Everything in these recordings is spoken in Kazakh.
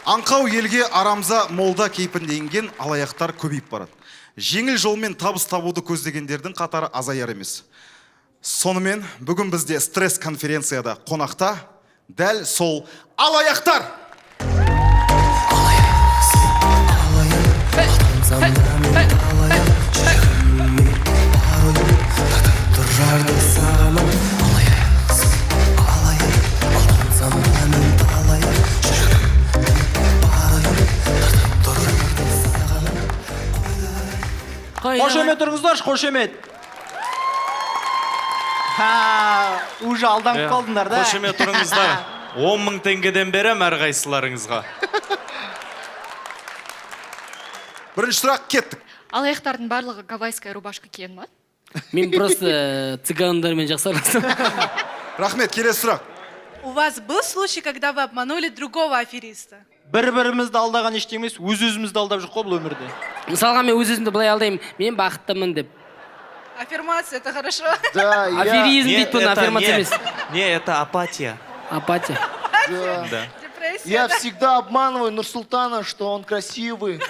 Аңқау елге арамза молда кейпінде енген алаяқтар көбейіп барады. Жеңіл жолмен табыс табуды көздегендердің қатары азаяр емес. Сонымен бүгін бізде стресс конференцияда қонақта дәл сол алаяқтар. Қошемет тұрыңыздаршы, қошемет. Уже алданып қалдыңдар да. Қошемет тұрыңыздар. 10 мың теңгеден берем әрқайсыларыңызға. Бірінші сұрақ, кеттік. Алаяқтардың барлығы гавайская рубашка киген ма? Мен просто цыгандармен жақсы араласам. Рахмет, келесі сұрақ. У вас был случай, когда вы обманули другого афериста? Бір-бірімізді алдаған ештеңе емес, өз-өзімізді алдап жүр қой бұл өмірде. Мысалға мен өз-өзімді былай алдаймын, мен бақыттымын деп. Аффирмация, это хорошо. Да, Аферизм дейді бұны, аффирмация емес. Не, это апатия. Апатия. Да. Депрессия. я всегда обманываю Нурсултана, что он красивый.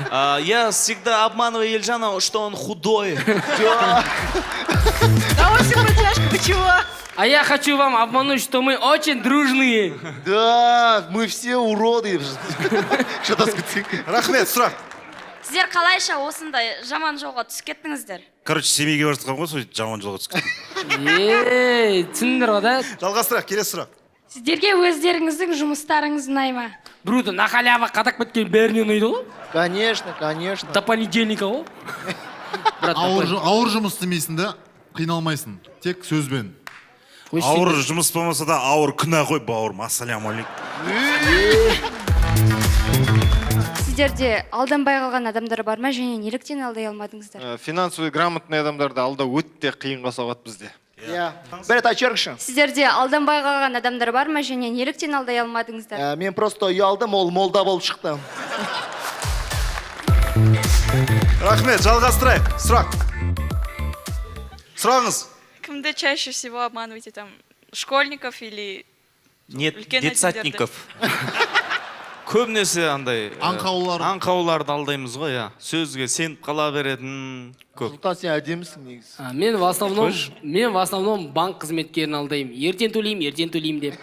Я всегда обманываю Ельжана, что он худой. Да. Да, очень протяжка, вы чего? А я хочу вам обмануть, что мы очень дружные. Да, мы все уроды. Что-то сказать. Рахмет, сұрақ. Сіздер қалайша осындай жаман жолға түсіп кеттіңіздер? Короче, семейге бара жатқан ғой, сол жаман жолға түскен. Түсіндіңдер ғой да? Жалғастырақ, келесі сұрақ. Сіздерге өздеріңіздің жұмыстарыңыз ұнай ма? Бруто, на халява қатақ біткен бәріне ұнайды ғой? Конечно, конечно. До понедельника ғой? Ауыр жұмыс істемейсің да, қиналмайсың. Тек сөзбен. Ауыр жұмыс болмаса да ауыр күнә ғой бауырым. Ассалямалейкум. Сіздерде алданбай қалған адамдар бар ма, және неліктен алдай алмадыңыздар? Финансовый грамотный адамдарды алда өтте қиынға соғады бізде. Я. Бір рет очеркші. Сіздерде алданбай қалған адамдар бар ма, және неліктен алдай алмадыңыздар? Мен просто ұялдым, ол молда болып шықты. Рахмет, жалғастырайық. Сұрақ. Сұрағыңыз. Кімді чаще всего обманываете, там, школьников или... Нет, үлкен детсадников. Көбінесе андай... Аңқауларды алдаймыз ғой, я. Сөзге сеніп қала беретін көп. Сұлтан, сен әдемісің негізі. Мен в основном банк қызметкерін алдаймын. Ертен төлеймін деп.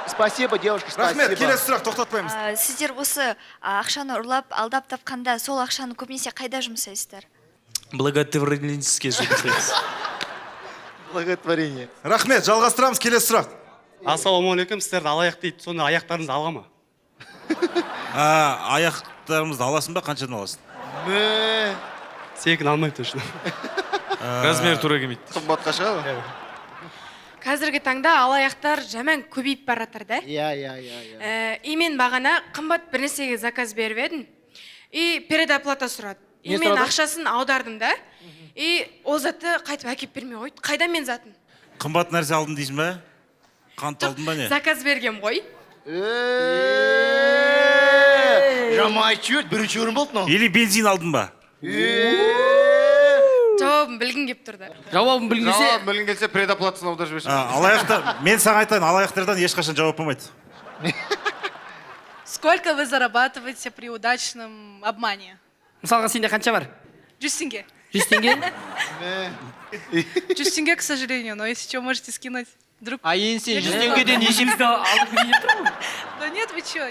Спасибо, девушка, спасибо. Рахмет, келесі сұрақ, тоқтатпаймыз. Сіздер осы ақшаны ұрлап, алдап тапқанда сол ақшаны көбінесе қайда жұмсайсыздар? Благотворительностьке жұмсаймыз. Благотворение. Рахмет, жалғастырамыз, келесі сұрақ. Ассалаумағалейкум, сіздерді алаяқ дейді, сонда аяқтарыңызды алға ма? Аяқтарымызды аласың ба, қаншадан аласың? Сенікін алмайды точно. Размер тура келмейді. Қымбатқа шығады? Қазіргі таңда алаяқтар жаман көбейіп баратыр да. И мен бағана қымбат бір нәрсеге заказ беріп едім. И предоплата сұрады. И мен ақшасын аудардым да. И ол затты қайтып әкеп бермей қойды. Қайда мен затын? Қымбат нәрсе алдың дейсің ба? Қант алдың ба не? Заказ бергем ғой. Жамай чөт, бірінші өрін болды но. Или бензин алдың ба? Жауабын білгін кеп тұрды. Жауабын білгенсе... Білін келсе предоплатасын аудар жіберші. Алаяқтар, мен саған айтайын, алаяқтардан ешқашан жауап болмайды. Сколько вы зарабатываете при удачном обмане? Мысалға сенде қанша бар? 100 тенге. 100 тенге? 100 тенге, к сожалению, но если что, можете скинуть. Вдруг... А енді 100 теңгеден Есімізді алып берейін тұр ғой? Да нет, вы что?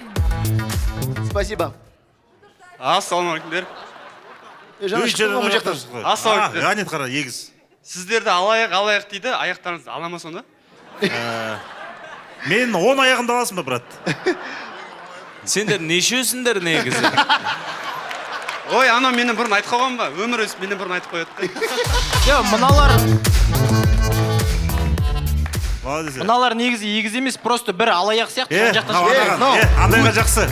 Спасибо. Ассалаумағалейкумдер. Ассалаумағалейкум. Ғанет қара, егіз. Сіздерді алаяқ дейді, аяқтарыңызды ала ма сонда? Мен 10 аяғымды аласың ба, брат? Сендер нешесіңдер негізі? Ой, ана менің бұрын айтып қалған ба? Өмір өсіп менің бұрын айтып қояды. Мыналар негізі егіз емес, просто бір алаяқ сияқты. Андайға жақсы.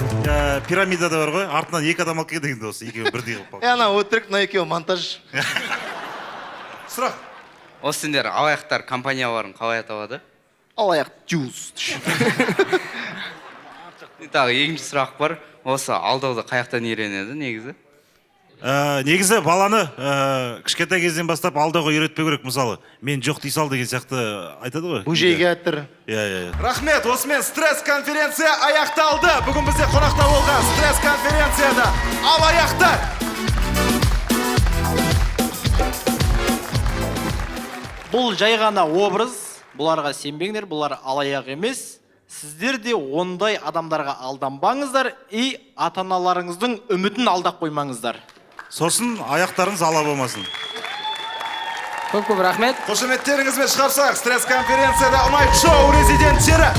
Пирамидада бар ғой, артынан 2 адам алып келген осы, екеуі бірдей қылып қалды. Ана өтірік, мына екеуі монтаж. Сұрақ. Осы сендер алаяқтар компанияларын қалай аталады? Алаяқ juice. Тағы екінші сұрақ бар. Осы алдауды қаяқтан үйренеді негізі? Негізі баланы кішкентай кезден бастап алдауға үйретпеу керек. Мысалы, мен жоқ дей сал деген сияқты айтады ғой. Бужейге әттір. Иә. Рахмет, осымен стресс конференция аяқталды. Бүгін бізде қонақта болған стресс конференцияда алаяқтар. Бұл жай ғана образ, бұларға сенбеңдер, бұлар алаяқ емес. Сіздер де ондай адамдарға алданбаңыздар, ата-аналарыңыздың үмітін алдап қоймаңыздар. Сосын аяқтарыңыз ала болмасын. Көп рахмет. Қошеметтеріңізбен шығарсақ, стресс конференцияда ұнайт шоу резиденттері.